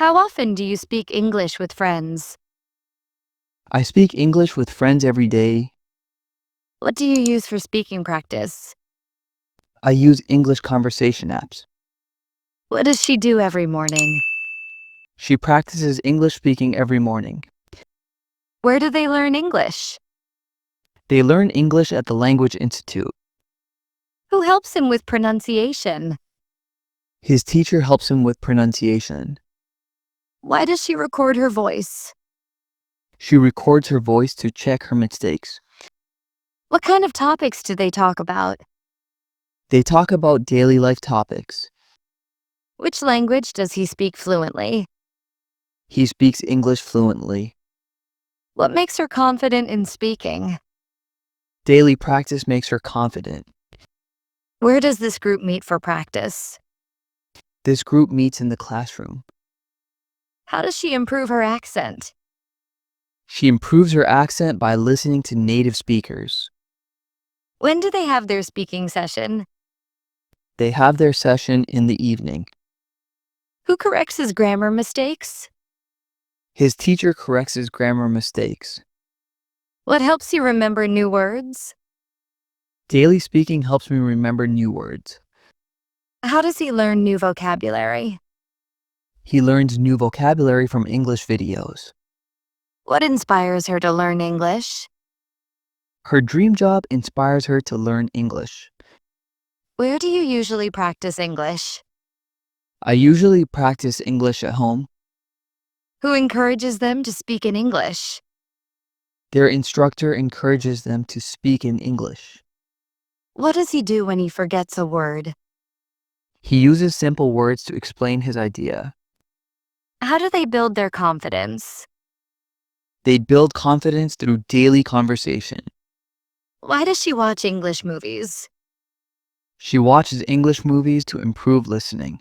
How often do you speak English with friends? I speak English with friends every day. What do you use for speaking practice? I use English conversation apps. What does she do every morning? She practices English speaking every morning. Where do they learn English? They learn English at the Language Institute. Who helps him with pronunciation? His teacher helps him with pronunciation. Why does she record her voice? She records her voice to check her mistakes. What kind of topics do they talk about? They talk about daily life topics. Which language does he speak fluently? He speaks English fluently. What makes her confident in speaking? Daily practice makes her confident. Where does this group meet for practice? This group meets in the classroom. How does she improve her accent? She improves her accent by listening to native speakers. When do they have their speaking session? They have their session in the evening. Who corrects his grammar mistakes? His teacher corrects his grammar mistakes. What helps you remember new words? Daily speaking helps me remember new words. How does he learn new vocabulary? He learns new vocabulary from English videos. What inspires her to learn English? Her dream job inspires her to learn English. Where do you usually practice English? I usually practice English at home. Who encourages them to speak in English? Their instructor encourages them to speak in English. What does he do when he forgets a word? He uses simple words to explain his idea. How do they build their confidence? They build confidence through daily conversation. Why does she watch English movies? She watches English movies to improve listening.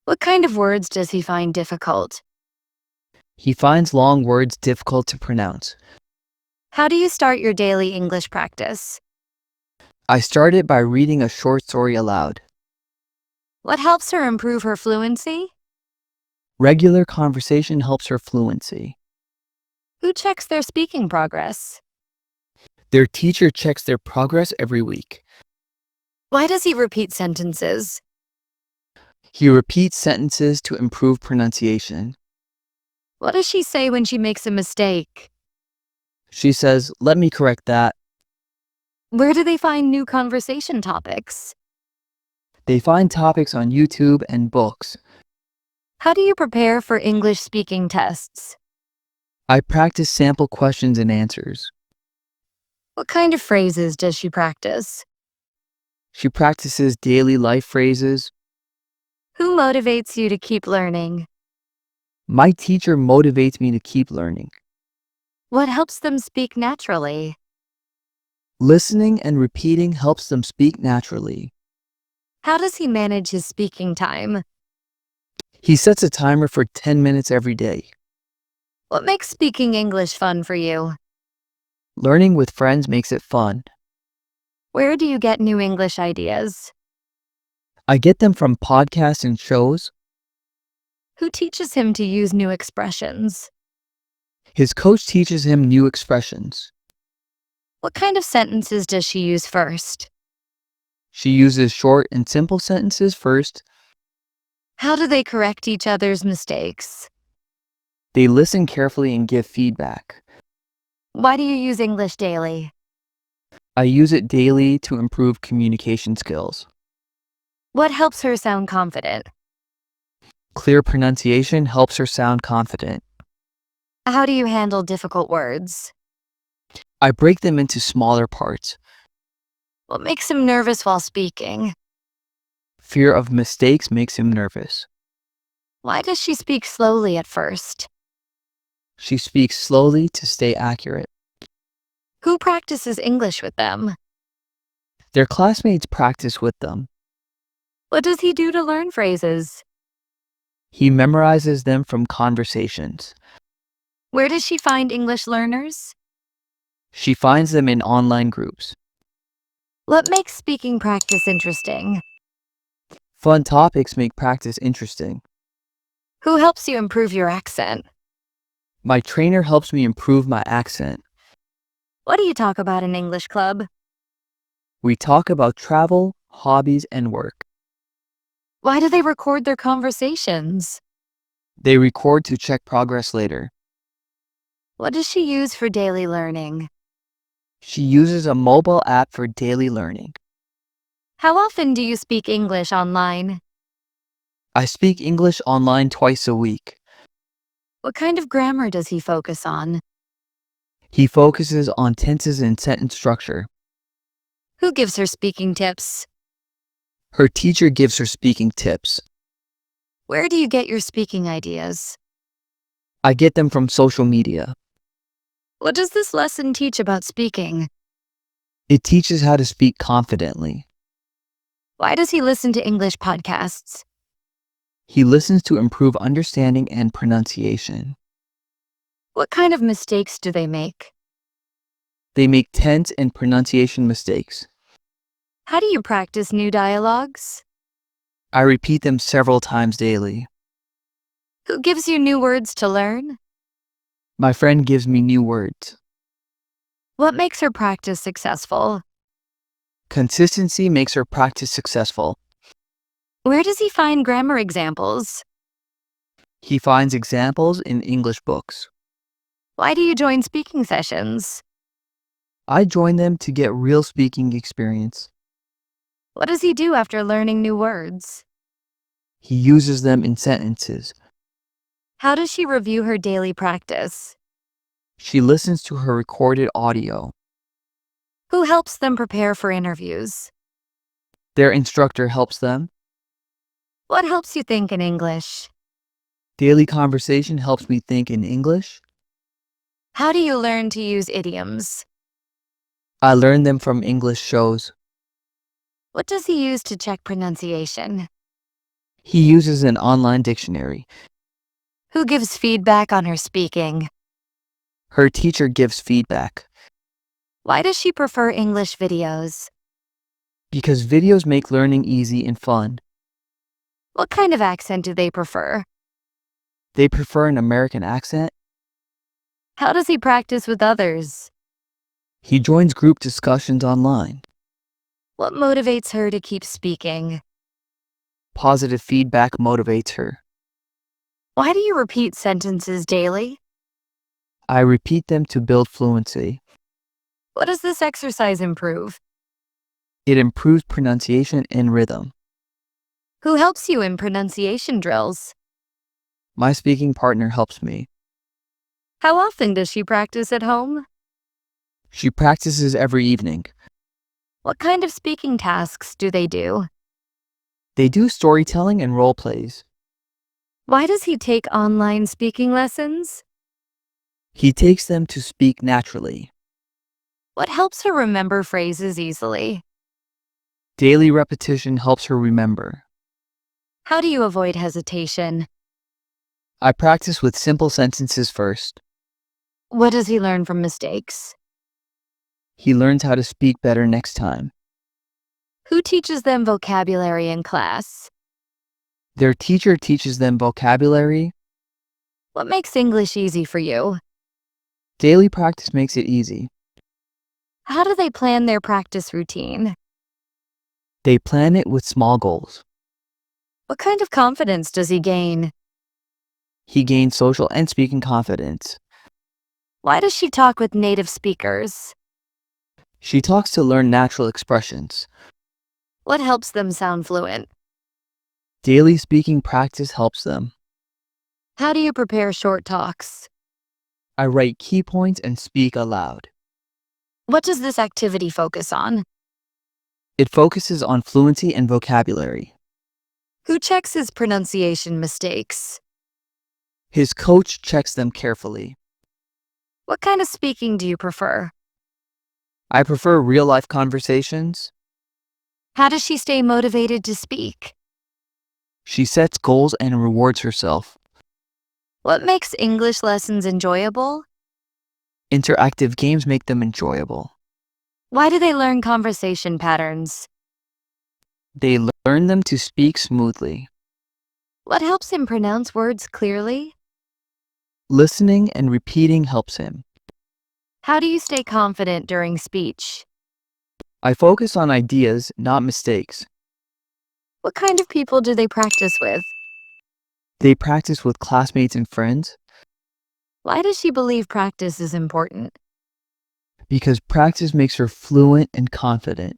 What kind of words does he find difficult? He finds long words difficult to pronounce. How do you start your daily English practice? I started by reading a short story aloud. What helps her improve her fluency? Regular conversation helps her fluency. Who checks their speaking progress? Their teacher checks their progress every week. Why does he repeat sentences? He repeats sentences to improve pronunciation. What does she say when she makes a mistake? She says, "Let me correct that." Where do they find new conversation topics? They find topics on YouTube and books. How do you prepare for English speaking tests? I practice sample questions and answers. What kind of phrases does she practice? She practices daily life phrases. Who motivates you to keep learning? My teacher motivates me to keep learning. What helps them speak naturally? Listening and repeating helps them speak naturally. How does he manage his speaking time? He sets a timer for 10 minutes every day. What makes speaking English fun for you? Learning with friends makes it fun. Where do you get new English ideas? I get them from podcasts and shows. Who teaches him to use new expressions? His coach teaches him new expressions. What kind of sentences does she use first? She uses short and simple sentences first. How do they correct each other's mistakes? They listen carefully and give feedback. Why do you use English daily? I use it daily to improve communication skills. What helps her sound confident? Clear pronunciation helps her sound confident. How do you handle difficult words? I break them into smaller parts. What makes him nervous while speaking? Fear of mistakes makes him nervous. Why does she speak slowly at first? She speaks slowly to stay accurate. Who practices English with them? Their classmates practice with them. What does he do to learn phrases? He memorizes them from conversations. Where does she find English learners? She finds them in online groups. What makes speaking practice interesting? Fun topics make practice interesting. Who helps you improve your accent? My trainer helps me improve my accent. What do you talk about in English club? We talk about travel, hobbies, and work. Why do they record their conversations? They record to check progress later. What does she use for daily learning? She uses a mobile app for daily learning. How often do you speak English online? I speak English online twice a week. What kind of grammar does he focus on? He focuses on tenses and sentence structure. Who gives her speaking tips? Her teacher gives her speaking tips. Where do you get your speaking ideas? I get them from social media. What does this lesson teach about speaking? It teaches how to speak confidently. Why does he listen to English podcasts? He listens to improve understanding and pronunciation. What kind of mistakes do they make? They make tense and pronunciation mistakes. How do you practice new dialogues? I repeat them several times daily. Who gives you new words to learn? My friend gives me new words. What makes her practice successful? Consistency makes her practice successful. Where does he find grammar examples? He finds examples in English books. Why do you join speaking sessions? I join them to get real speaking experience. What does he do after learning new words? He uses them in sentences. How does she review her daily practice? She listens to her recorded audio. Who helps them prepare for interviews? Their instructor helps them. What helps you think in English? Daily conversation helps me think in English. How do you learn to use idioms? I learn them from English shows. What does he use to check pronunciation? He uses an online dictionary. Who gives feedback on her speaking? Her teacher gives feedback. Why does she prefer English videos? Because videos make learning easy and fun. What kind of accent do they prefer? They prefer an American accent. How does he practice with others? He joins group discussions online. What motivates her to keep speaking? Positive feedback motivates her. Why do you repeat sentences daily? I repeat them to build fluency. What does this exercise improve? It improves pronunciation and rhythm. Who helps you in pronunciation drills? My speaking partner helps me. How often does she practice at home? She practices every evening. What kind of speaking tasks do they do? They do storytelling and role plays. Why does he take online speaking lessons? He takes them to speak naturally. What helps her remember phrases easily? Daily repetition helps her remember. How do you avoid hesitation? I practice with simple sentences first. What does he learn from mistakes? He learns how to speak better next time. Who teaches them vocabulary in class? Their teacher teaches them vocabulary. What makes English easy for you? Daily practice makes it easy. How do they plan their practice routine? They plan it with small goals. What kind of confidence does he gain? He gains social and speaking confidence. Why does she talk with native speakers? She talks to learn natural expressions. What helps them sound fluent? Daily speaking practice helps them. How do you prepare short talks? I write key points and speak aloud. What does this activity focus on? It focuses on fluency and vocabulary. Who checks his pronunciation mistakes? His coach checks them carefully. What kind of speaking do you prefer? I prefer real-life conversations. How does she stay motivated to speak? She sets goals and rewards herself. What makes English lessons enjoyable? Interactive games make them enjoyable. Why do they learn conversation patterns? They learn them to speak smoothly. What helps him pronounce words clearly? Listening and repeating helps him. How do you stay confident during speech? I focus on ideas, not mistakes. What kind of people do they practice with? They practice with classmates and friends Why does she believe practice is important? because practice makes her fluent and confident.